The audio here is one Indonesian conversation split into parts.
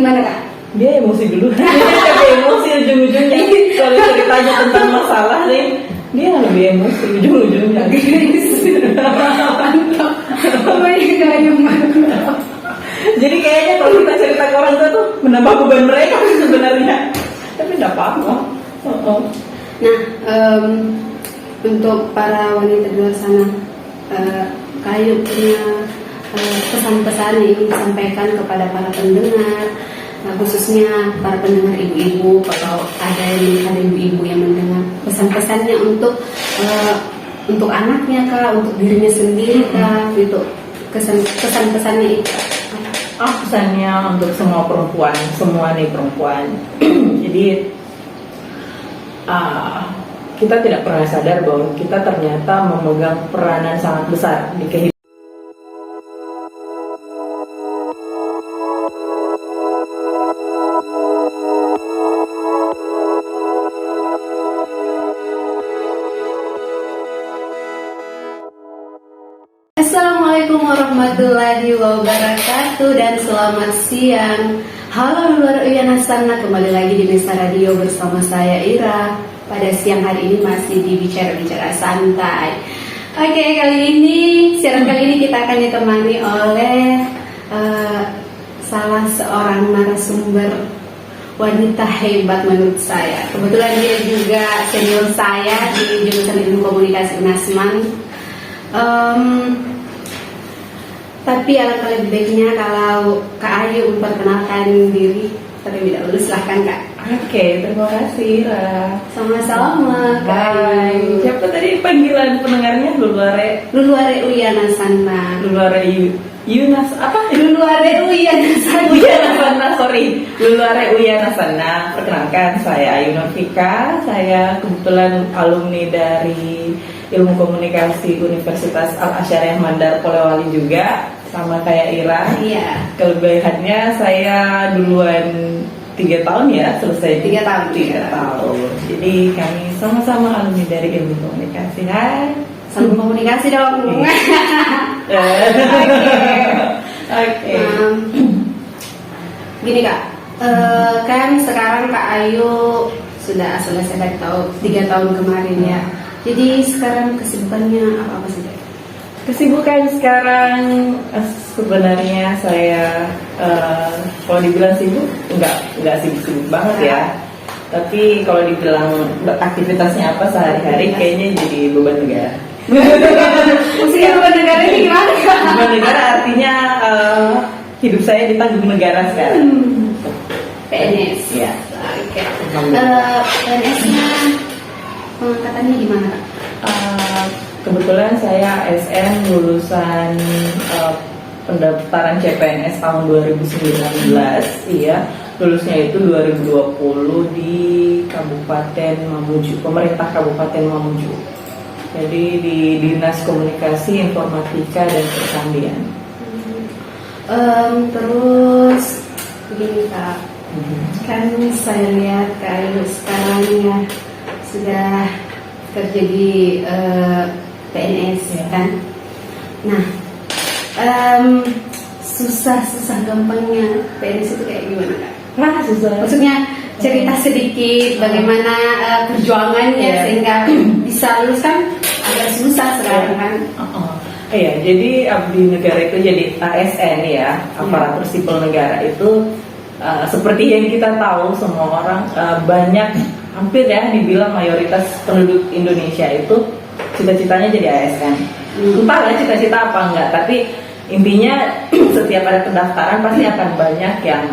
Gimana Kak? Dia emosi dulu. Dia emosi ujung-ujungnya. Kalau ceritanya tentang masalah nih, dia lebih emosi ujung-ujungnya. Mantap. Mantap. Jadi kayaknya kalau kita cerita ke orang tua tuh menambah beban mereka sebenarnya. Tapi enggak apa-apa. Nah, untuk para wanita di luar sana, Kak Ayu punya pesan-pesan yang ingin disampaikan kepada para pendengar, khususnya para pendengar ibu-ibu, kalau ada ibu-ibu yang mendengar, pesan-pesannya untuk anaknya Kak, untuk dirinya sendiri Kak, gitu, pesan-pesannya itu. Pesannya untuk semua perempuan, semua nih perempuan. Jadi kita tidak pernah sadar bahwa kita ternyata memegang peranan sangat besar di kehidupan. Assalamualaikum warahmatullahi wabarakatuh dan selamat siang. Halo luar Uyana sana, kembali lagi di Nesta Radio bersama saya Ira. Pada siang hari ini masih di bicara-bicara santai. Oke, siaran kali ini kita akan ditemani oleh salah seorang narasumber wanita hebat menurut saya. Kebetulan dia juga senior saya di jurusan Ilmu Komunikasi UNASMAN. Tapi alangkah lebih baiknya kalau Kak Ayu memperkenalkan diri terlebih dahulu, silahkan Kak. Oke, terima kasih Ra. Sama-sama Kak Ayu. Siapa tadi panggilan pendengarnya? Luluare Uyana sana. Luluare Yunas apa? Luluare Uyana sana. Luluare Uyana sana. Perkenalkan, saya Ayu Novika. Saya kebetulan alumni dari Ilmu Komunikasi Universitas Al-Asyariah Mandar Polewali juga, sama kayak Ira. Iya. Kelebihannya saya duluan 3 tahun ya selesai. 3 tahun. 3 tahun. Jadi kami sama-sama alumni dari Ilmu Komunikasi. Hai. Saling komunikasi dong. Oke. Gini Kak, kan sekarang Kak Ayu sudah selesai dari 3 tahun kemarin ya. Jadi sekarang kesibukannya apa saja? Kesibukan sekarang sebenarnya saya kalau dibilang sibuk enggak sibuk banget ya. Tapi kalau dibilang aktivitasnya apa sehari-hari kayaknya jadi beban negara. Maksudnya beban negara ini gimana Kak? Beban negara artinya hidup saya ditanggung negara sekarang. PNS. Ya. Oke. PNS-nya pengangkatannya gimana Kak? Kebetulan saya ASN lulusan pendaftaran CPNS tahun 2019, iya. Lulusnya itu 2020 di Kabupaten Mamuju, pemerintah Kabupaten Mamuju. Jadi di Dinas Komunikasi, Informatika dan Persandian. Terus begini Kak, kan saya lihat Kak Ayu sekarang ya sudah kerja di PNS ya kan. Nah, susah gampangnya PNS itu kayak gimana Kak? Susah. Maksudnya cerita sedikit bagaimana perjuangannya sehingga bisa lulus, kan agak susah sekarang kan. Iya, jadi abdi negara itu jadi ASN ya, aparatur sipil negara itu seperti yang kita tahu semua orang, banyak hampir ya dibilang mayoritas penduduk Indonesia itu cita-citanya jadi ASN. Entahlah cita-cita apa enggak, tapi intinya setiap ada pendaftaran pasti akan banyak yang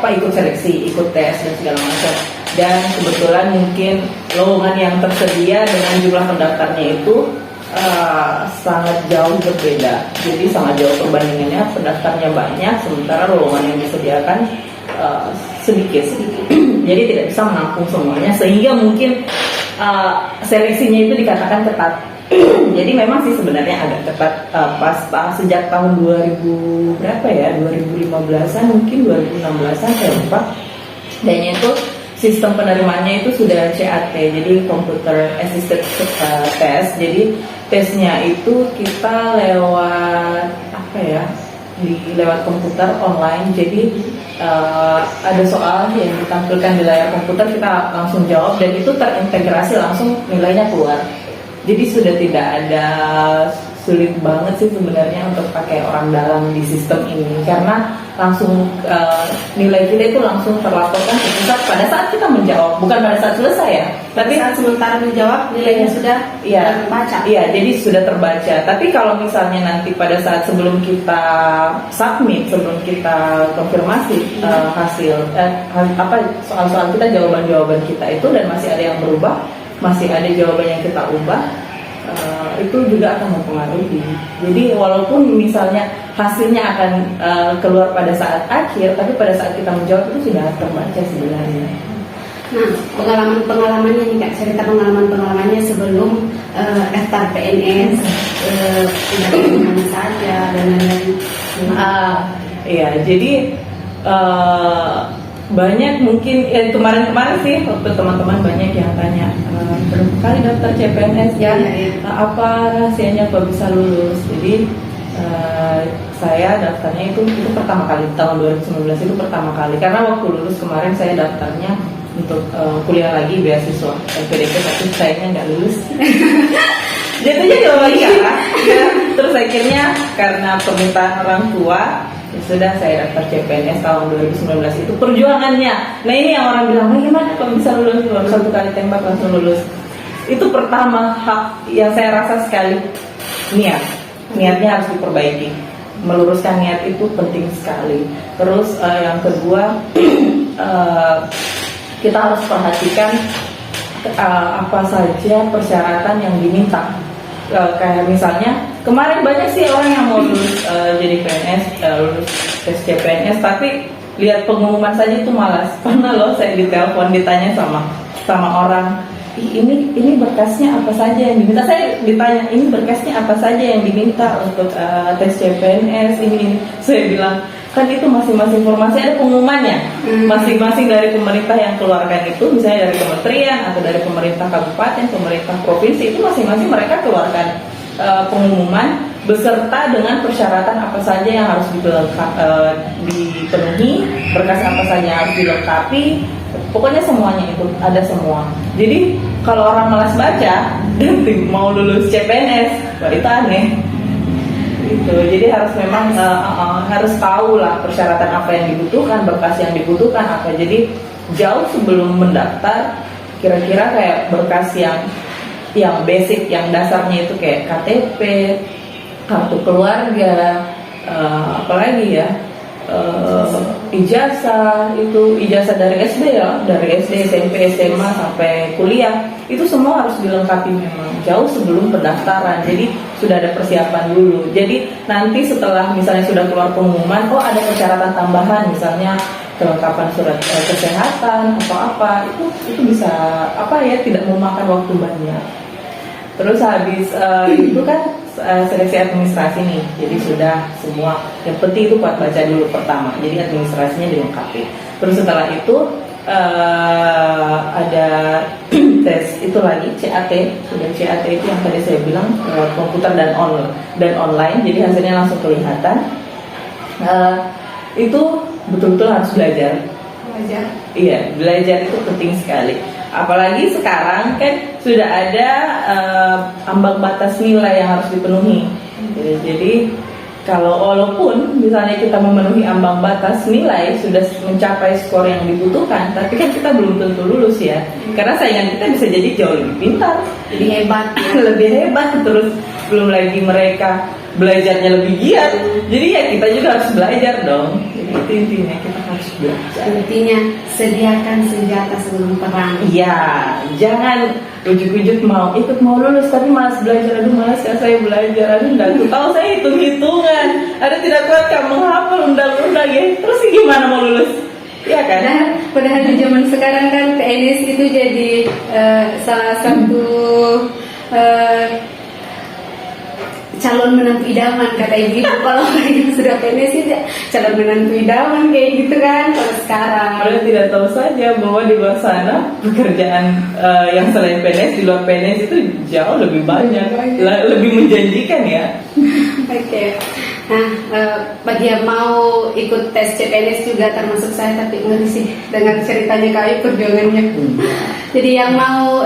ikut seleksi, ikut tes dan segala macam. Dan kebetulan mungkin lowongan yang tersedia dengan jumlah pendaftarnya itu sangat jauh berbeda. Jadi sangat jauh perbandingannya, pendaftarnya banyak sementara lowongan yang disediakan sedikit. Jadi tidak bisa menampung semuanya, sehingga mungkin seleksinya itu dikatakan ketat. Jadi memang sih sebenarnya agak ketat sejak tahun 2015-an mungkin 2016-an saya lupa. Dan itu sistem penerimaannya itu sudah CAT, jadi Computer Assisted Test. Jadi tesnya itu kita lewat lewat komputer online. Jadi ada soal yang ditampilkan di layar komputer, kita langsung jawab dan itu terintegrasi langsung, nilainya keluar. Jadi sudah tidak ada sulit banget sih sebenarnya untuk pakai orang dalam di sistem ini, karena langsung nilai kita itu langsung terlaporkan ke pusat pada saat kita menjawab, bukan pada saat selesai ya, tapi saat sementara menjawab nilainya sudah terbaca. Iya, jadi sudah terbaca. Tapi kalau misalnya nanti pada saat sebelum kita submit, sebelum kita konfirmasi hasil soal-soal kita, jawaban-jawaban kita itu, dan masih ada yang berubah, masih ada jawaban yang kita ubah, itu juga akan mempengaruhi. Jadi walaupun misalnya hasilnya akan keluar pada saat akhir, tapi pada saat kita menjawab itu sudah terbaca sebenarnya. Nah, pengalamannya nih Kak, cerita pengalamannya sebelum daftar PNS, dari mana saja dan lain-lain. Iya, jadi banyak mungkin kemarin sih waktu teman-teman banyak yang tanya berapa kali daftar CPNS ya, apa rahasianya kok bisa lulus. Jadi saya daftarnya itu pertama kali tahun 2019, itu pertama kali, karena waktu lulus kemarin saya daftarnya untuk kuliah lagi beasiswa LPDP, tapi sayangnya nggak lulus. Jatuhnya jauh lagi ya. Terus akhirnya karena permintaan orang tua, ya sudah saya daftar CPNS tahun 2019. Itu perjuangannya. Nah ini yang orang bilang, gimana kok bisa lulus, baru satu kali tembak langsung lulus. Itu pertama hak yang saya rasa sekali, niatnya harus diperbaiki. Meluruskan niat itu penting sekali. Terus yang kedua, kita harus perhatikan apa saja persyaratan yang diminta. Kayak misalnya kemarin banyak sih orang yang mau lulus jadi PNS, lulus tes CPNS, tapi lihat pengumuman saja itu malas. Pernah loh saya ditelepon ditanya sama orang, ini berkasnya apa saja yang diminta. Saya ditanya, ini berkasnya apa saja yang diminta untuk tes CPNS ini. Saya bilang, kan itu masing-masing informasi ada pengumumannya, masing-masing dari pemerintah yang keluarkan itu, misalnya dari kementerian atau dari pemerintah kabupaten, pemerintah provinsi, itu masing-masing mereka keluarkan pengumuman beserta dengan persyaratan apa saja yang harus dipenuhi, berkas apa saja yang harus dilengkapi, pokoknya semuanya itu ada semua. Jadi kalau orang malas baca dan mau lulus CPNS, wah itu aneh. Gitu. Jadi harus memang harus tahu lah persyaratan apa yang dibutuhkan, berkas yang dibutuhkan apa. Jadi jauh sebelum mendaftar, kira-kira kayak berkas yang basic, yang dasarnya itu kayak KTP, kartu keluarga, apalagi ya, ijazah dari SD ya, dari SD, SMP, SMA sampai kuliah, itu semua harus dilengkapi memang jauh sebelum pendaftaran. Jadi sudah ada persiapan dulu. Jadi nanti setelah misalnya sudah keluar pengumuman, ada persyaratan tambahan, misalnya kelengkapan surat kesehatan atau apa, itu bisa tidak memakan waktu banyak. Terus habis itu kan seleksi administrasi nih, jadi sudah semua. Yang penting itu buat baca dulu pertama, jadi administrasinya dilengkapi. Terus setelah itu ada tes itu lagi, CAT. Sudah CAT itu yang tadi saya bilang komputer dan online, jadi hasilnya langsung kelihatan. Itu betul-betul harus belajar. Iya, belajar itu penting sekali. Apalagi sekarang kan sudah ada ambang batas nilai yang harus dipenuhi. Jadi kalau walaupun misalnya kita memenuhi ambang batas nilai, sudah mencapai skor yang dibutuhkan, tapi kan kita belum tentu lulus ya. Karena saingan kita bisa jadi jauh lebih pintar, lebih hebat, lebih hebat. Terus belum lagi mereka belajarnya lebih giat. Jadi ya kita juga harus belajar dong. Jadi itu intinya, kita harus belajar. Intinya sediakan senjata sebelum perang. Iya, jangan ujuk-ujuk mau lulus tapi malas belajar. Aduh malas ya saya belajar, aduh enggak tahu saya hitung-hitungan, ada tidak kuat kamu menghafal undang-undang ya. Terus gimana mau lulus? Iya kan? Padahal di zaman sekarang kan PNS itu jadi salah satu calon menantu idaman kata ibu. Kalau yang sudah PNS itu calon menantu idaman kayak gitu kan. Kalau sekarang Anda tidak tahu saja bahwa di luar sana pekerjaan yang selain PNS, di luar PNS itu jauh lebih banyak, lebih menjanjikan ya. Oke. Nah, bagi yang mau ikut tes CPNS juga termasuk saya, tapi ngeri sih dengan ceritanya Kayu perjuangannya. Jadi yang mau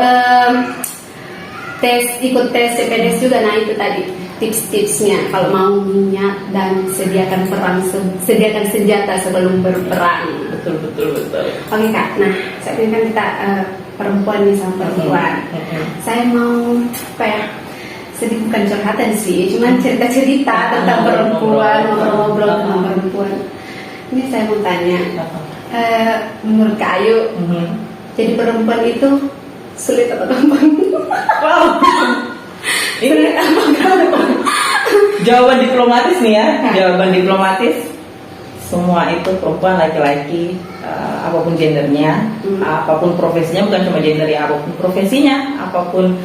ikut tes CPNS juga, nah itu tadi tips-tipsnya kalau mau minyak dan sediakan senjata sebelum berperang. Betul. Oke Kak, nah saat ini kan kita perempuan nih sama perempuan. Saya mau apa ya? Sedih bukan curhatan sih, cuman cerita-cerita tentang perempuan, ngobrol-ngobrol tentang perempuan. Ini saya mau tanya, menurut Kak Ayu, jadi perempuan itu sulit atau gampang? Wow. Sulit apa gampang? Jawaban diplomatis nih ya, jawaban diplomatis. Semua itu perempuan, laki-laki, apapun gendernya, apapun profesinya, bukan cuma gender ya, apapun profesinya, apapun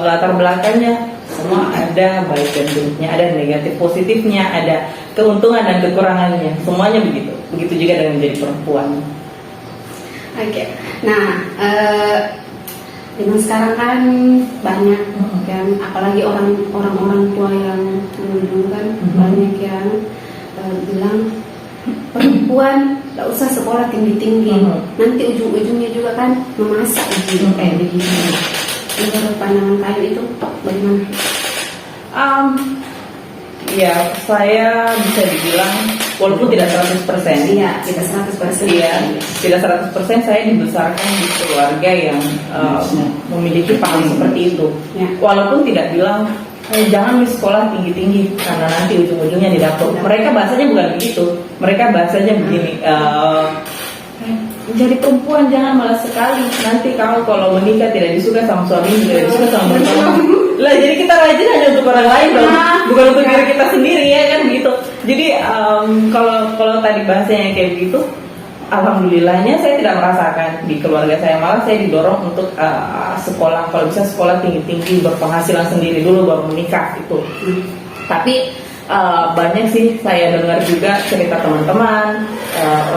latar belakangnya, semua ada baik dan buruknya, ada negatif positifnya, ada keuntungan dan kekurangannya, semuanya begitu. Begitu juga dengan menjadi perempuan. Oke. Nah, zaman sekarang kan banyak kan, apalagi orang-orang tua yang dulu kan banyak yang bilang perempuan tidak usah sekolah tinggi-tinggi, nanti ujung-ujungnya juga kan memasak kayak begitu. Menurut pandangan Kayu itu bagaimana? Ya, saya bisa dibilang walaupun tidak 100%. Iya, tidak 100%. Iya, tidak 100% saya dibesarkan di keluarga yang memiliki paham seperti itu. Ya. Walaupun tidak bilang jangan sekolah tinggi-tinggi karena nanti ujung-ujungnya di dapur. Mereka bahasanya bukan begitu. Mereka bahasanya begini. Jadi perempuan jangan malas sekali. Nanti kamu kalau menikah tidak disuka sama suami, tidak disuka sama mertua. Lah jadi kita rajin hanya untuk orang lain dong, bukan untuk diri kita sendiri ya kan gitu. Jadi kalau tadi bahasanya kayak begitu, alhamdulillahnya saya tidak merasakan di keluarga saya, malah saya didorong untuk sekolah, kalau bisa sekolah tinggi-tinggi, berpenghasilan sendiri dulu baru menikah itu. Tapi banyak sih saya dengar juga cerita teman-teman,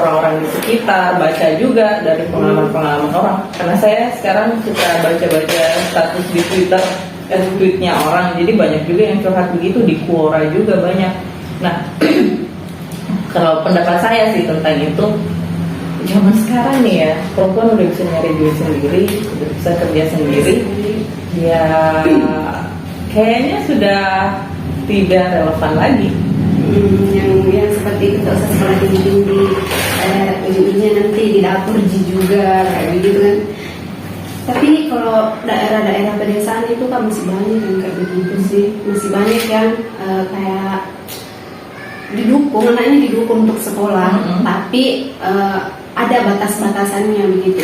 orang-orang di sekitar, baca juga dari pengalaman-pengalaman orang. Karena saya sekarang suka baca-baca status di Twitter, tweetnya orang, jadi banyak juga yang curhat begitu, di Quora juga banyak. Nah, kalau pendapat saya sih tentang itu, zaman sekarang nih ya, perempuan udah bisa nyari duit sendiri, udah bisa kerja sendiri, ya kayaknya sudah tidak relevan lagi. Yang seperti itu, tak usah sekolah tinggi-tinggi, ujung-ujungnya nanti di dapur juga kayak gitu kan. Tapi kalau daerah-daerah pedesaan itu kan masih banyak yang kayak begitu sih, masih banyak yang kayak didukung, anaknya didukung untuk sekolah, tapi ada batas-batasannya begitu.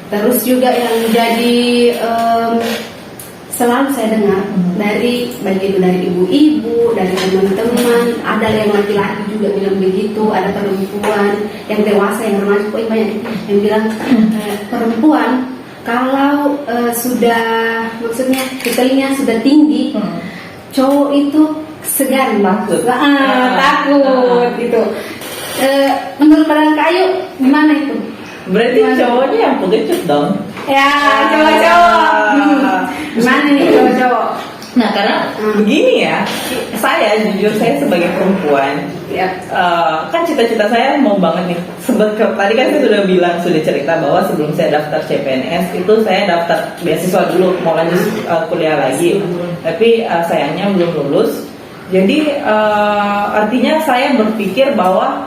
Terus juga yang jadi selalu saya dengar dari baik itu dari ibu-ibu, dari teman-teman, ada yang laki-laki juga bilang begitu, ada perempuan yang dewasa yang remaja, banyak yang bilang perempuan kalau sudah, maksudnya titelnya sudah tinggi, cowok itu segan, takut gitu. Menurut pandangan Kayu gimana itu? Berarti cowoknya yang pengecut dong. Ya, cowok-cowok. Gimana nih cowok-cowok? Nah, karena begini ya, saya jujur saya sebagai perempuan, kan cita-cita saya mau banget nih. Tadi kan saya sudah bilang, sudah cerita bahwa sebelum saya daftar CPNS itu saya daftar beasiswa dulu, mau lanjut kuliah lagi. Tapi sayangnya belum lulus. Jadi artinya saya berpikir bahwa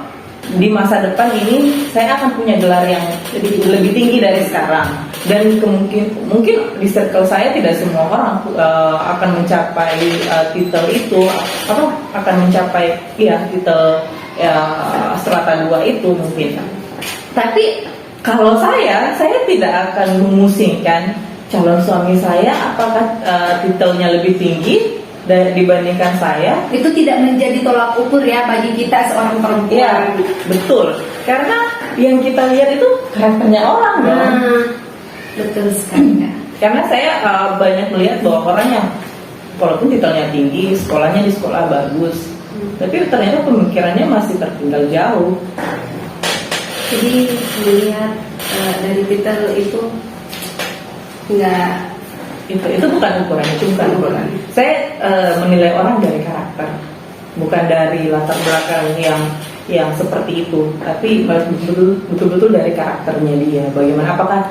di masa depan ini saya akan punya gelar yang lebih tinggi dari sekarang, dan mungkin di circle saya tidak semua orang akan mencapai titel itu, akan mencapai titel strata 2 itu mungkin. Tapi kalau saya tidak akan memusingkan calon suami saya apakah titelnya lebih tinggi dibandingkan saya. Itu tidak menjadi tolak ukur ya bagi kita seorang perempuan. Ya, betul. Karena yang kita lihat itu karakternya orang dong. Betul sekali. Karena saya banyak melihat bahwa orang yang walaupun titelnya tinggi, sekolahnya di sekolah bagus, tapi ternyata pemikirannya masih tertinggal jauh. Jadi melihat dari titel itu nggak itu bukan ukuran, itu bukan ukuran. Saya menilai orang dari karakter, bukan dari latar belakang yang seperti itu, tapi betul-betul dari karakternya dia. Bagaimana, apakah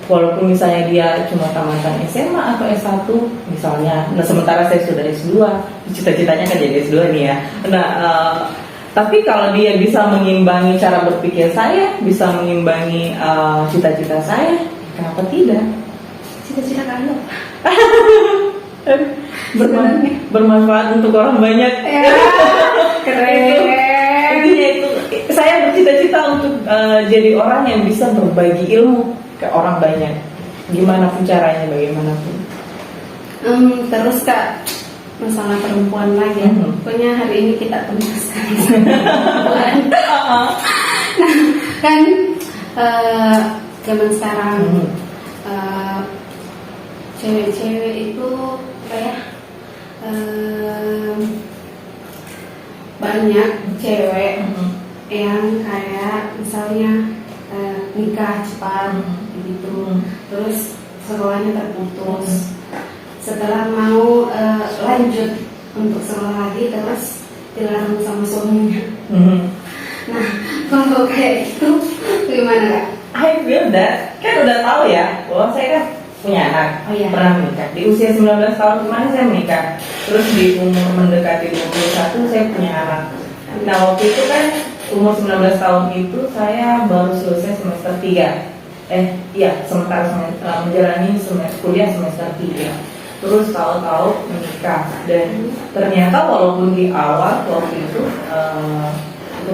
walaupun misalnya dia cuma tamatan SMA atau S1 misalnya, nah sementara saya sudah S2, cita-citanya kan jadi S2 nih ya. Nah, tapi kalau dia bisa mengimbangi cara berpikir saya, bisa mengimbangi cita-cita saya, kenapa tidak? Cita-cita kalian Bermanfaat untuk orang banyak. ya, keren. Intinya itu, saya bercita-cita untuk jadi orang yang bisa berbagi ilmu ke orang banyak. Gimana pun caranya, bagaimanapun. Terus Kak, masalah perempuan lagi ya. Pokoknya hari ini kita temaskan perempuan. Nah, kan zaman sekarang cewek-cewek itu apa ya, banyak cewek yang kayak misalnya nikah cepat gitu, terus sekolahnya terputus, setelah mau lanjut untuk sekolah lagi terus dilarang sama suaminya. Nah, kalau kayak gitu gimana Kak? I feel that, kan udah tahu ya bahwa saya kan punya anak, Oh, iya. pernah menikah. Di usia 19 tahun kemarin saya menikah. Terus di umur mendekati 21 saya punya anak. Nah waktu itu kan umur 19 tahun itu saya baru selesai semester 3. Sementara menjalani kuliah semester 3. Terus tahu-tahu menikah. Dan ternyata walaupun di awal waktu itu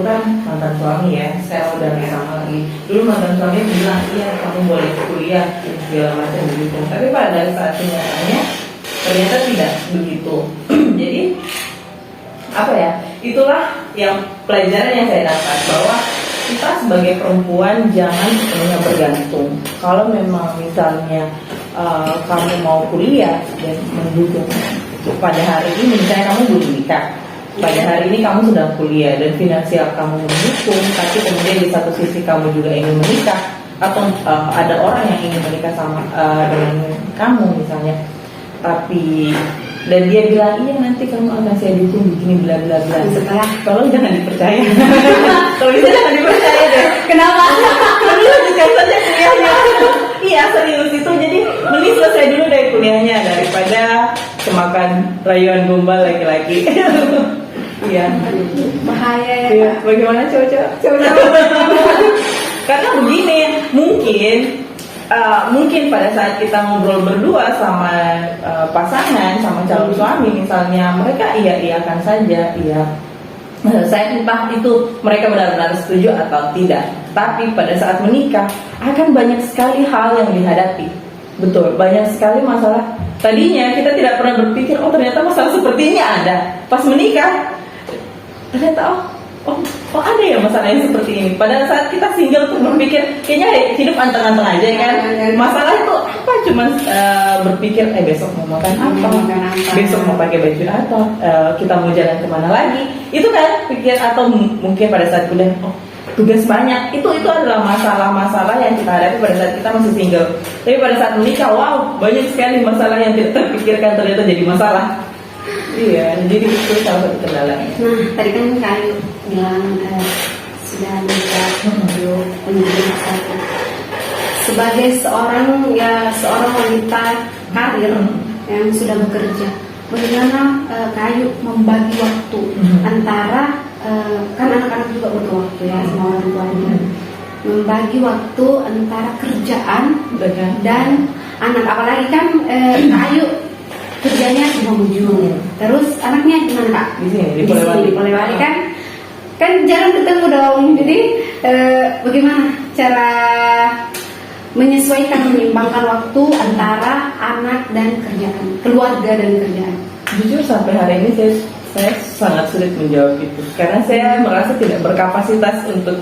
kan mantan suami ya, saya udah nggak sama lagi. Dulu mantan suami bilang iya kamu boleh kuliah segala macam begitu, tapi pada saat kenyataannya ternyata tidak begitu. Jadi apa ya, itulah yang pelajaran yang saya dapat, bahwa kita sebagai perempuan jangan sepenuhnya bergantung. Kalau memang misalnya kamu mau kuliah dan mendukung pada hari ini, misalnya kamu belum nikah, pada hari ini kamu sedang kuliah dan finansial kamu mendukung, tapi kemudian di satu sisi kamu juga ingin menikah, atau ada orang yang ingin menikah sama dengan kamu misalnya, tapi dan dia bilang iya nanti kamu akan saya dukung begini bla bla bla, setelah tolong jangan dipercaya. Kalau bisa jangan dipercaya deh. Kenapa? Lalu lanjutkan saja kuliahnya. Iya serius itu, jadi mending selesai dulu dari kuliahnya daripada kemakan rayuan gombal laki-laki. Iya. Bahaya ya Iya. Kak. Bagaimana cowok-cowok? Karena begini, mungkin pada saat kita ngobrol berdua sama pasangan, sama calon suami misalnya, mereka iya-iyakan saja, iya. Saya entah itu mereka benar-benar setuju atau tidak. Tapi pada saat menikah akan banyak sekali hal yang dihadapi. Betul, banyak sekali masalah. Tadinya kita tidak pernah berpikir, oh ternyata masalah seperti ini ada. Pas menikah, ternyata oh ada ya masalah yang seperti ini. Pada saat kita single tuh berpikir kayaknya hidup anteng-anteng aja kan. Masalah itu apa? Cuman berpikir besok mau makan apa, besok mau pakai baju apa, kita mau jalan kemana lagi. Itu kan pikir, atau mungkin pada saat kuliah tugas banyak. Itu adalah masalah-masalah yang kita hadapi pada saat kita masih single. Tapi pada saat menikah, wow, banyak sekali masalah yang tidak terpikirkan ternyata jadi masalah. Iya, jadi itu salah satu kendalanya. Nah, tadi kan Kayu bilang sudah menikah menyebut satu. Sebagai seorang wanita karir yang sudah bekerja, bagaimana Kayu membagi waktu antara kan anak-anak juga butuh waktu ya sama orang tuanya, membagi waktu antara kerjaan dan anak, apalagi kan Kayu kerjanya di Mamuju, terus anaknya gimana Kak? Di sini, di Polewali kan jarang ketemu dong. Jadi bagaimana cara menyesuaikan, menyimbangkan waktu antara anak dan kerjaan, keluarga dan kerjaan? Jujur sampai hari ini saya sangat sulit menjawab itu, karena saya merasa tidak berkapasitas untuk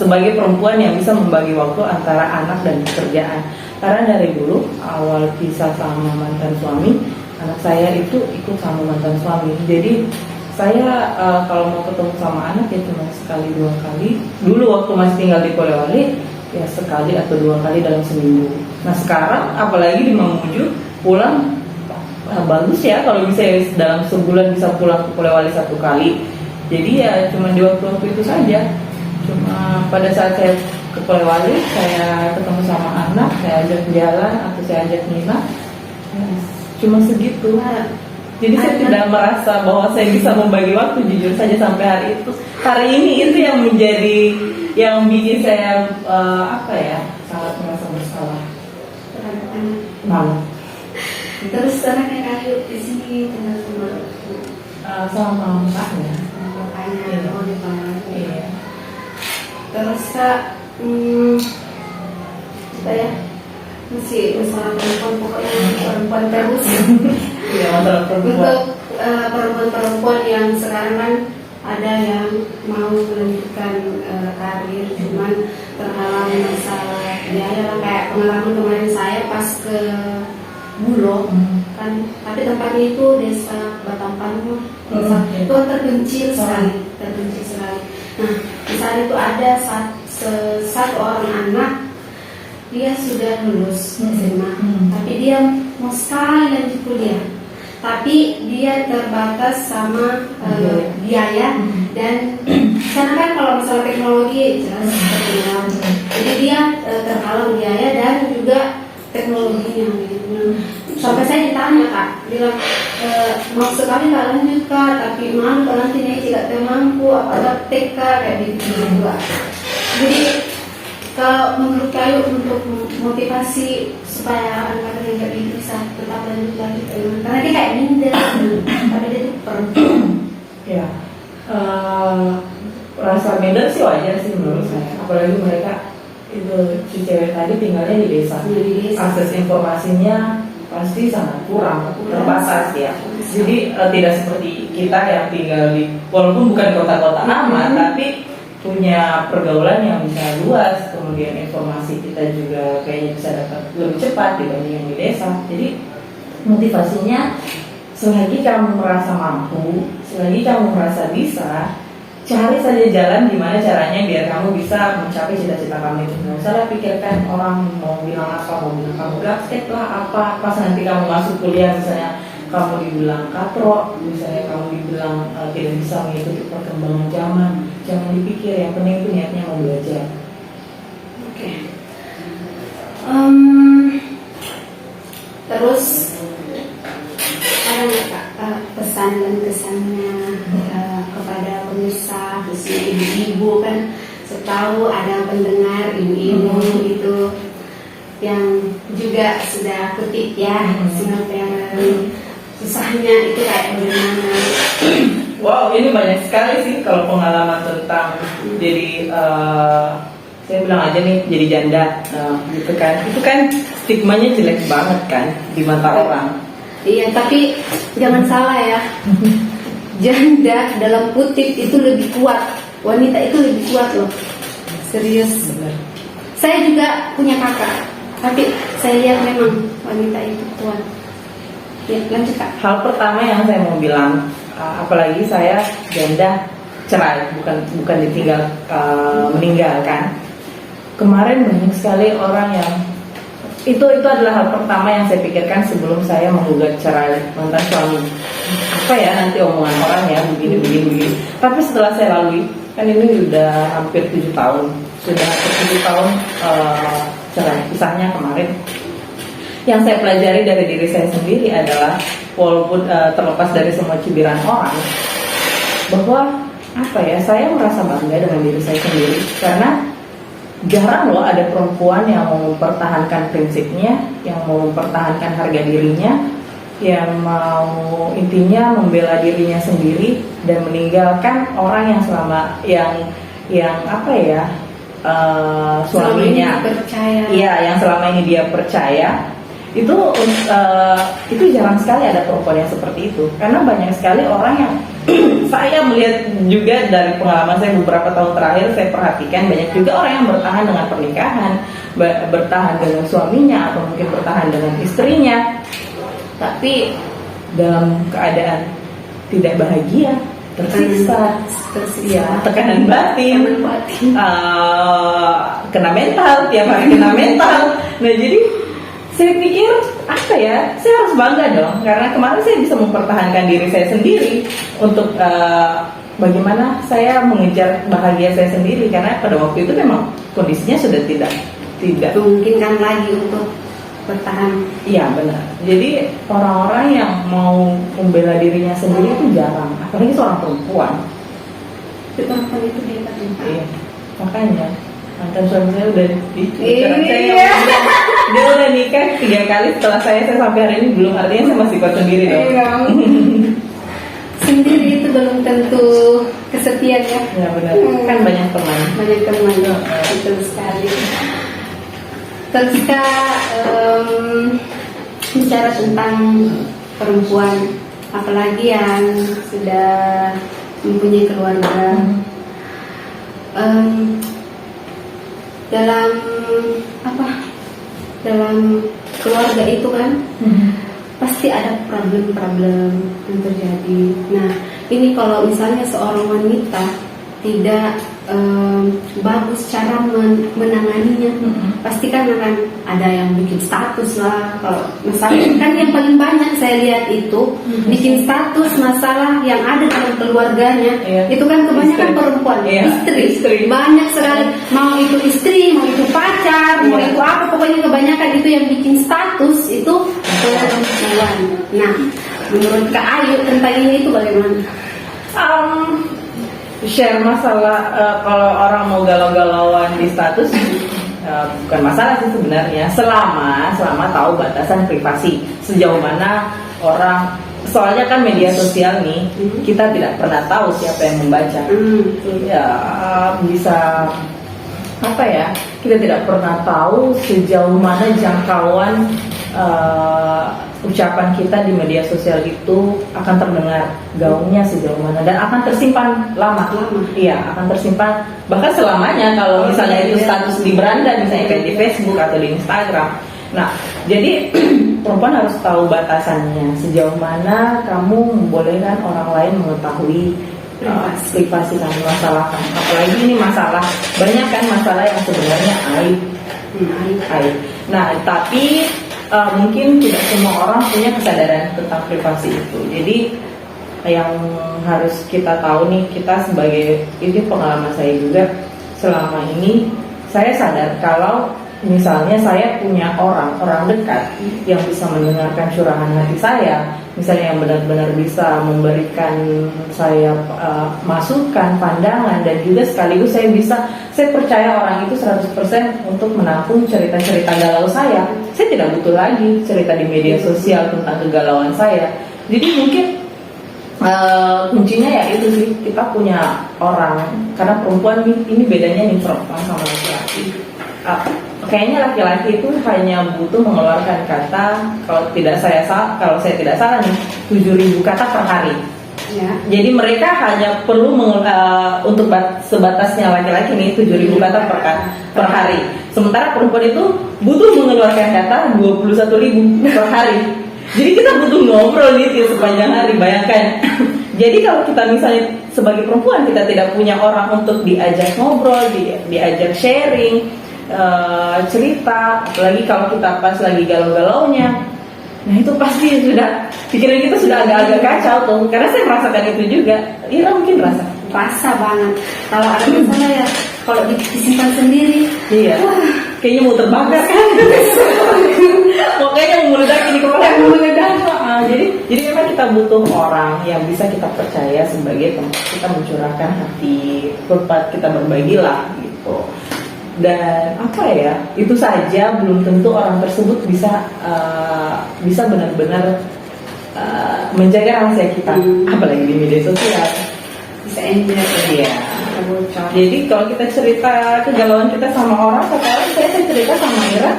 sebagai perempuan yang bisa membagi waktu antara anak dan pekerjaan. Karena dari dulu awal pisah sama mantan suami, anak saya itu ikut sama mantan suami. Jadi saya kalau mau ketemu sama anak ya cuma sekali dua kali. Dulu waktu masih tinggal di Polewali ya sekali atau dua kali dalam seminggu. Nah sekarang apalagi di Mamuju pulang bagus ya kalau misalnya dalam sebulan bisa pulang ke Polewali 1 kali. Jadi ya cuma di waktu-waktu itu saja. Cuma pada saat saya ke Polewali, saya ketemu sama anak, saya ajak jalan atau saya ajak nginap, cuma segitu. Jadi saya tidak merasa bahwa saya bisa membagi waktu, jujur saja sampai hari itu. Hari ini itu yang menjadi yang bikin saya sangat merasa bersalah. Terus anaknya Kayu di sini tinggal sama bapaknya. Bapaknya, oh di Palang. Iya. Terus Kak, apa ya? Masih masalah perempuan, pokoknya perempuan terus. Iya, masalah perempuan. Untuk perempuan-perempuan yang sekarang kan ada yang mau melanjutkan karir, cuman terhalang masalah biaya lah, kayak pengalaman kemarin saya pas ke Bulog kan, tapi tempatnya itu desa Batampangu, desa itu kan terpencil sekali. Nah, di sana itu ada satu orang anak, dia sudah lulus SMA, tapi dia mau sekali lanjut kuliah, tapi dia terbatas sama biaya dan karena kan kalau misalnya teknologi jelas terkenal, jadi dia terhalang biaya dan juga teknologinya gitu. Sampai saya ditanya Kak, bilang mau sekali Kak lanjut Kak, tapi malu kalau nanti nih tidak mampu apakah TK kayak gitu juga. Jadi kalau menurut Kayu untuk motivasi supaya anak-anak yang kayak gitu bisa tetap lanjut lagi, karena dia kayak minder, tapi dia tuh perempuan. Ya, rasa minder sih wajar sih menurut saya, apalagi mereka itu si cewek tadi tinggalnya di desa, akses informasinya pasti sangat kurang, terbatas ya. Jadi tidak seperti kita yang tinggal di, walaupun bukan kota-kota aman, tapi punya pergaulan yang bisa luas, kemudian informasi kita juga kayaknya bisa dapat lebih cepat dibanding yang di desa. Jadi motivasinya, selagi kamu merasa mampu, selagi kamu merasa bisa, cari saja jalan gimana caranya biar kamu bisa mencapai cita-cita kamu itu. Nggak usah lah pikirkan orang mau bilang apa, mau bilang kamu gaptek lah apa, pas nanti kamu masuk kuliah misalnya kamu dibilang katrok, misalnya kamu dibilang tidak bisa mengikuti perkembangan zaman, jangan dipikir, yang penting itu niatnya mau belajar. Oke. Terus ada nggak Kak pesan dan kesannya kepada pemirsa, khususnya ibu-ibu kan, setahu ada pendengar ibu-ibu itu yang juga sudah kutip ya, single parent, susahnya itu kayak bagaimana? Wow, ini banyak sekali sih kalau pengalaman tentang jadi saya bilang aja nih jadi janda gitu kan, itu kan stigmanya jelek banget kan di mata orang. Iya, tapi jangan salah ya, janda dalam kutip itu lebih kuat, wanita itu lebih kuat loh, serius. Benar. Saya juga punya kakak, tapi saya lihat memang wanita itu kuat. Ya, lanjut Kak. Hal pertama yang saya mau bilang, apalagi saya janda cerai, bukan ditinggal meninggalkan. Kemarin banyak sekali orang yang itu adalah hal pertama yang saya pikirkan sebelum saya menggugat cerai mantan suami. Apa ya nanti omongan orang ya begini. Tapi setelah saya lalui, kan ini udah hampir 7 tahun, sudah hampir 7 tahun cerai, kisahnya kemarin. Yang saya pelajari dari diri saya sendiri adalah, walaupun terlepas dari semua cibiran orang, bahwa saya merasa bangga dengan diri saya sendiri, karena jarang loh ada perempuan yang mau mempertahankan prinsipnya, yang mau mempertahankan harga dirinya, yang mau intinya membela dirinya sendiri dan meninggalkan orang yang suaminya percaya. Iya, yang selama ini dia percaya. Itu jarang sekali ada perempuan yang seperti itu, karena banyak sekali orang yang saya melihat juga dari pengalaman saya beberapa tahun terakhir, saya perhatikan banyak juga orang yang bertahan dengan pernikahan, bertahan dengan suaminya atau mungkin bertahan dengan istrinya, tapi dalam keadaan tidak bahagia, tersiksa, tekanan batin, kena mental, tiap hari kena mental. Nah, jadi saya pikir apa ya, saya harus bangga dong karena kemarin saya bisa mempertahankan diri saya sendiri untuk bagaimana saya mengejar bahagia saya sendiri, karena pada waktu itu memang kondisinya sudah tidak memungkinkan lagi untuk bertahan. Iya benar. Jadi orang-orang yang mau membela dirinya sendiri itu jarang, apalagi seorang perempuan. Perempuan itu hebat. Iya, makanya mantan suami saya udah Iya. dia udah nikah 3 kali setelah saya sampai hari ini belum, artinya saya masih kuat sendiri dong. Iya. Sendiri itu belum tentu kesepian ya. Ya benar, kan banyak teman. Banyak teman, betul sekali. Terus kita bicara tentang perempuan, apalagi yang sudah mempunyai keluarga. Dalam keluarga itu kan pasti ada problem-problem yang terjadi. Nah, ini kalau misalnya seorang wanita tidak bagus cara menanganinya, pasti kan akan ada yang bikin status lah. Kalau masalah kan yang paling banyak saya lihat itu bikin status masalah yang ada dalam keluarganya. Itu kan kebanyakan Istri. perempuan, Iya, istri. banyak sekali. Mau itu istri, mau itu pacar, mau itu apa, pokoknya kebanyakan itu yang bikin status itu perempuan. Nah, menurut Kak Ayu tentang ini itu bagaimana? Share masalah kalau orang mau galau-galauan di status bukan masalah sih sebenarnya, selama tahu batasan privasi sejauh mana orang, soalnya kan media sosial nih kita tidak pernah tahu siapa yang membaca. Ya bisa apa ya, kita tidak pernah tahu sejauh mana jangkauan ucapan kita di media sosial itu akan terdengar, gaungnya sejauh mana, dan akan tersimpan lama. Iya, akan tersimpan bahkan selamanya kalau misalnya itu status di beranda, misalnya kayak di Facebook atau di Instagram. Nah, jadi perempuan harus tahu batasannya, sejauh mana kamu membolehkan orang lain mengetahui privasi kamu, masalah kamu. Apalagi ini masalah, banyak kan masalah yang sebenarnya aib. Nah, tapi mungkin tidak semua orang punya kesadaran tentang privasi itu. Jadi yang harus kita tahu nih, kita sebagai, ini pengalaman saya juga selama ini, saya sadar kalau misalnya saya punya orang dekat yang bisa mendengarkan curahan hati saya, misalnya yang benar-benar bisa memberikan saya masukan, pandangan, dan juga sekaligus saya percaya orang itu 100% untuk menampung cerita-cerita galau saya tidak butuh lagi cerita di media sosial tentang kegalauan saya. Jadi mungkin kuncinya ya itu sih, kita punya orang, karena perempuan ini bedanya nih perempuan sama laki-laki. Kayaknya laki-laki itu hanya butuh mengeluarkan kata, kalau saya tidak salah nih, 7.000 kata per hari. Ya. Jadi mereka hanya perlu untuk sebatasnya laki-laki nih 7.000 kata per hari. Sementara perempuan itu butuh mengeluarkan kata 21.000 per hari. Jadi kita butuh ngobrol nih sepanjang hari, bayangkan. Jadi kalau kita misalnya sebagai perempuan kita tidak punya orang untuk diajak ngobrol, diajak sharing, cerita, apalagi kalau kita pas lagi galau-galaunya, nah itu pasti pikiran kita sudah agak-agak kacau tuh. Karena saya merasakan itu juga. Ira mungkin rasa banget. Kalau ada masalah ya, kalau disimpan sendiri, iya, kayaknya mau terbakar kan. Pokoknya mau meledak ini kepala mau meledak. Jadi memang kita butuh orang yang bisa kita percaya sebagai tempat kita mencurahkan hati, tempat kita berbagi lah gitu. Dan apa ya, itu saja belum tentu orang tersebut bisa benar-benar menjaga rahasia kita, apalagi di media sosial bisa enjoy. Iya. Jadi kalau kita cerita kegalauan kita sama orang, sekarang saya cerita sama Ira,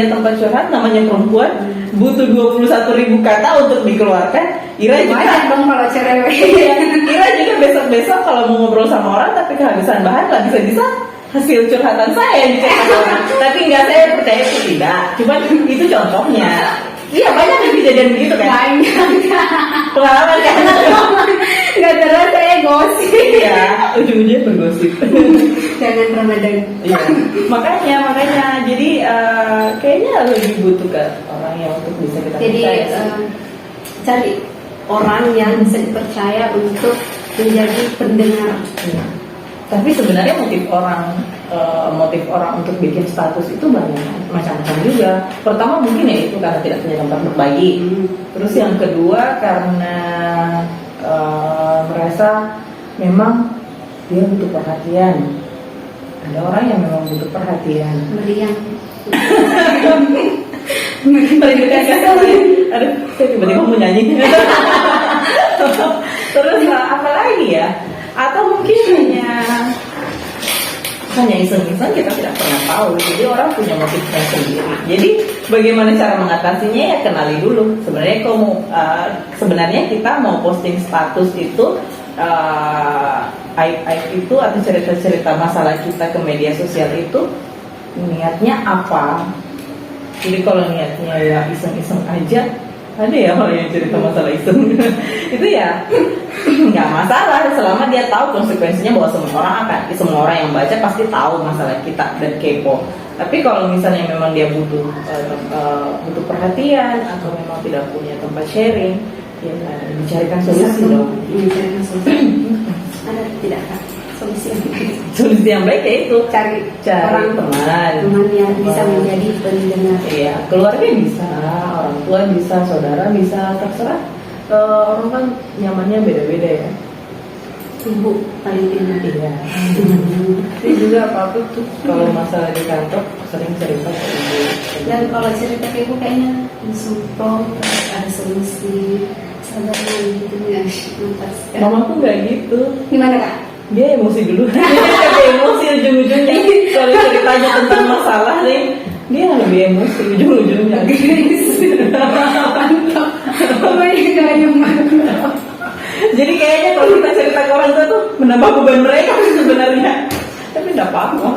tempat curhat, namanya perempuan, butuh 21.000 kata untuk dikeluarkan. Ira juga banyak dong kalau cewek. Ira juga besok-besok kalau mau ngobrol sama orang tapi kehabisan bahan, nggak bisa hasil curhatan saya yang diceritakan orang. Tapi nggak, saya percaya itu tidak. Cuman itu contohnya. Iya, banyak yang kejadian begitu kan. Banyak. Pengalaman kan. Nggak jelas saya gosip. Iya, ujung-ujungnya bergosip. Jangan Ramadan. Iya. makanya jadi kayaknya lebih butuh kan orang yang untuk bisa kita Jadi percaya. cari orang yang bisa dipercaya untuk menjadi pendengar. Iya. Tapi sebenarnya motif orang untuk bikin status itu banyak macam-macam juga. Pertama mungkin ya itu karena tidak punya tempat berbagi. Terus yang kedua karena merasa memang dia butuh perhatian. Ada orang yang memang butuh perhatian. Meriang. Merindukan kasih sayang. Aduh, saya tiba-tiba mau nyanyi. Terus apa lagi ya? Atau mungkin hanya iseng-iseng, kita tidak pernah tahu. Jadi orang punya motifnya sendiri. Jadi bagaimana cara mengatasinya ya kenali dulu. Sebenarnya kita mau posting status itu aib-aib itu atau cerita-cerita masalah kita ke media sosial itu niatnya apa? Jadi kalau niatnya ya iseng-iseng aja, ada ya orang yang cerita masalah iseng itu ya nggak masalah selama dia tahu konsekuensinya, bahwa semua orang yang baca pasti tahu masalah kita dan kepo. Tapi kalau misalnya memang dia butuh perhatian atau memang tidak punya tempat sharing, ya dicarikan solusi dong. Dicarikan solusi. Ada tidak Kak? Solusi yang baik ya itu cari orang teman yang bisa menjadi pendengar. Iya, keluarga bisa, orang tua bisa, saudara bisa, terserah. Orang kan nyamannya beda-beda ya. Ibu paling enak. Iya. Tapi juga apa tuh kalau masalah di kantor sering cerita ke ibu. Dan kalau cerita ke ibu kayaknya disupport, terus ada solusi, sadarnya gitu ya. Mama tuh nggak gitu. Gimana Kak? Dia emosi dulu. Dia emosi ujung-ujungnya. Kalau ceritanya tentang masalah nih, dia lebih emosi ujung-ujungnya. Mantap. Mantap. Jadi kayaknya kalau kita cerita ke orang tua tuh menambah beban mereka sebenarnya. Tapi nggak apa-apa.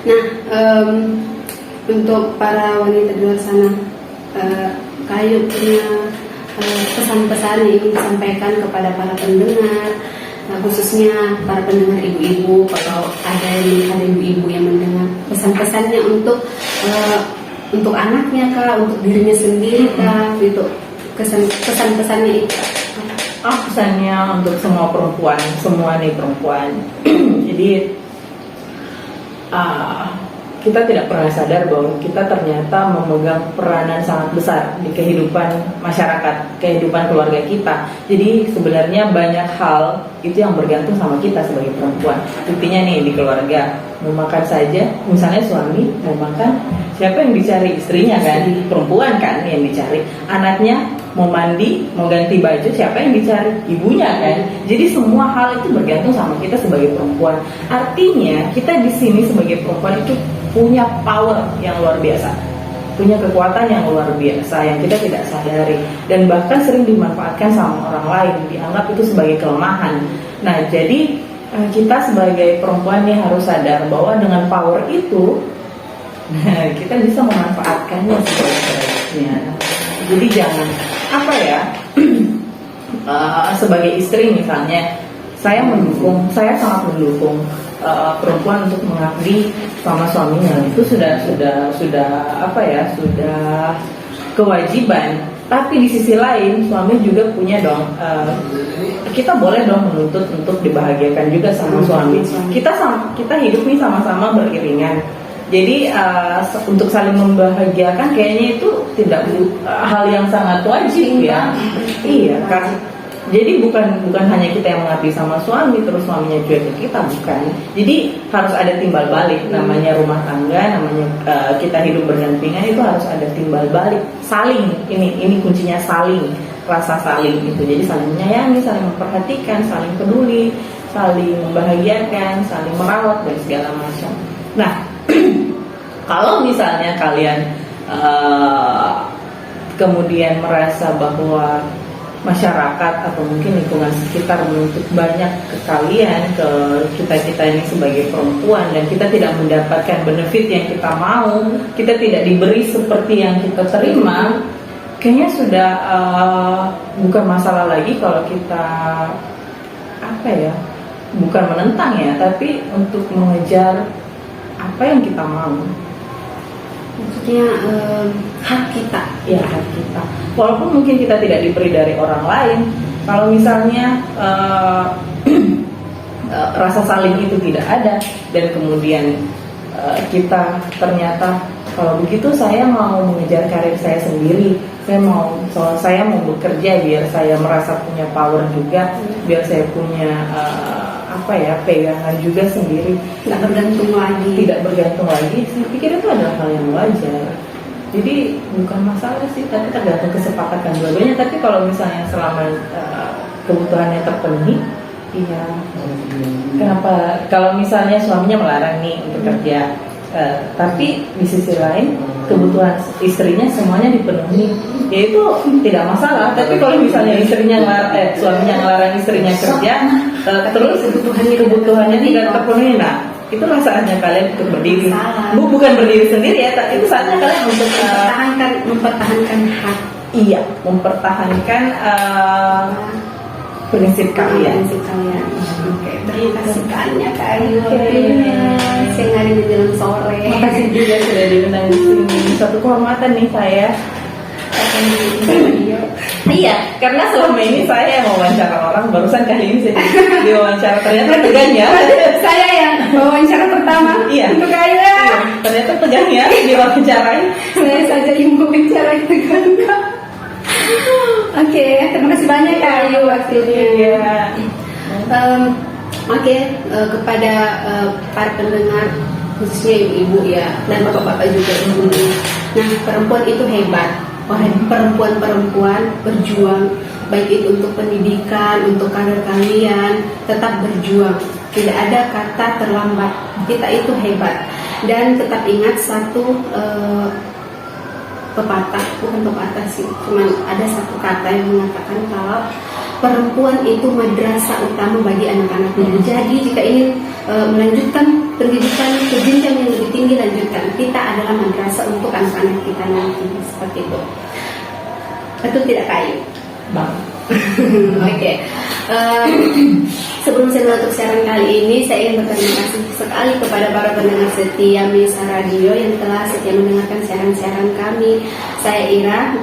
Nah, untuk para wanita di luar sana, Kayu punya pesan-pesan yang ingin disampaikan kepada para pendengar, khususnya para pendengar ibu-ibu. Kalau ada ibu-ibu yang mendengar, pesan-pesannya untuk anaknya kah, untuk dirinya sendiri kah, gitu. Pesan-pesannya itu. Pesannya untuk semua perempuan, semua nih perempuan. Jadi kita tidak pernah sadar bahwa kita ternyata memegang peranan sangat besar di kehidupan masyarakat, kehidupan keluarga kita. Jadi sebenarnya banyak hal itu yang bergantung sama kita sebagai perempuan. Buktinya nih di keluarga, mau makan saja, misalnya suami mau makan, siapa yang dicari? Istrinya kan, perempuan kan yang dicari. Anaknya mau mandi, mau ganti baju, siapa yang dicari? Ibunya kan. Jadi semua hal itu bergantung sama kita sebagai perempuan. Artinya kita di sini sebagai perempuan itu punya power yang luar biasa, punya kekuatan yang luar biasa yang kita tidak sadari, dan bahkan sering dimanfaatkan sama orang lain, dianggap itu sebagai kelemahan. Nah, jadi kita sebagai perempuan nih harus sadar bahwa dengan power itu kita bisa memanfaatkannya sebaik-baiknya. Jadi jangan sebagai istri misalnya, saya sangat mendukung perempuan untuk mengabdi sama suaminya. Itu sudah kewajiban. Tapi di sisi lain suami juga punya dong, kita boleh dong menuntut untuk dibahagiakan juga sama suami. Kita hidup nih sama-sama beriringan. Jadi untuk saling membahagiakan kayaknya itu tidak hal yang sangat wajib ya. Iya kan. Jadi bukan hanya kita yang mengabdi sama suami terus suaminya juga ke kita, bukan. Jadi harus ada timbal balik. Namanya rumah tangga, namanya kita hidup berdampingan, itu harus ada timbal balik. Saling, ini kuncinya saling, rasa saling itu. Jadi saling menyayangi, saling memperhatikan, saling peduli, saling membahagiakan, saling merawat dan segala macam. Nah, kalau misalnya kalian kemudian merasa bahwa masyarakat atau mungkin lingkungan sekitar menuntut banyak ke kalian, ke kita ini sebagai perempuan, dan kita tidak mendapatkan benefit yang kita mau, kita tidak diberi seperti yang kita terima, kayaknya sudah bukan masalah lagi kalau kita bukan menentang ya, tapi untuk mengejar apa yang kita mau. Maksudnya hak kita. Ya, hak kita. Walaupun mungkin kita tidak diberi dari orang lain, kalau misalnya rasa saling itu tidak ada, dan kemudian kita ternyata kalau begitu saya mau mengejar karir saya sendiri, saya mau bekerja biar saya merasa punya power juga, biar saya punya pegangan juga sendiri, Tidak bergantung lagi. Saya pikir itu adalah hal yang wajar. Jadi bukan masalah sih, tapi tergantung kesepakatan dua-duanya. Tapi kalau misalnya selama kebutuhannya terpenuhi, iya. Kenapa? Kalau misalnya suaminya melarang nih untuk kerja, tapi di sisi lain kebutuhan istrinya semuanya dipenuhi, ya itu tidak masalah. Tapi kalau misalnya suaminya melarang istrinya kerja, terus kebutuhannya tidak terpenuhi, nah itulah saatnya kalian untuk berdiri. Bukan berdiri sendiri ya, tapi itu saatnya kalian untuk mempertahankan hak. Iya, mempertahankan prinsip kalian. Oke, terima kasih banyak Kak Ayu. Saya ngari menjelang sore. Makasih juga sudah diundang di sini. Suatu kehormatan nih saya. Iya, karena selama ini saya yang mewawancara orang, barusan kali ini saya diwawancara, ternyata tegang ya. Saya yang wawancara pertama. Iya. Untuk Ayu. Ternyata tegang ya diwawancarai. Saya saja yang mewawancarai tegang. Oke, terima kasih banyak Kak Ayu waktunya. Iya. Kepada para pendengar, khususnya ibu-ibu ya, dan bapak-bapak juga ibu. Nah, perempuan itu hebat. Perempuan-perempuan berjuang, baik itu untuk pendidikan, untuk karir kalian, tetap berjuang. Tidak ada kata terlambat. Kita itu hebat. Dan tetap ingat satu pepatah, bukan pepatah sih, cuman ada satu kata yang mengatakan kalau perempuan itu madrasah utama bagi anak-anaknya. Jadi jika ingin melanjutkan pendidikan ke jenjang yang lebih tinggi, lanjutkan. Kita adalah madrasah untuk anak-anak kita nanti, seperti itu. Betul tidak Kak Ayu? Bang. Oke. Sebelum saya menutup siaran kali ini, saya ingin berterima kasih sekali kepada para pendengar setia Misa Radio yang telah setia mendengarkan siaran-siaran kami. Saya Ira,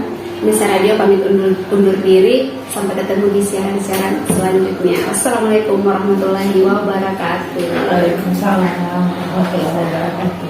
Misa Radio pamit undur diri. Sampai ketemu di siaran-siaran selanjutnya. Wassalamualaikum warahmatullahi wabarakatuh. Waalaikumsalam warahmatullahi wabarakatuh.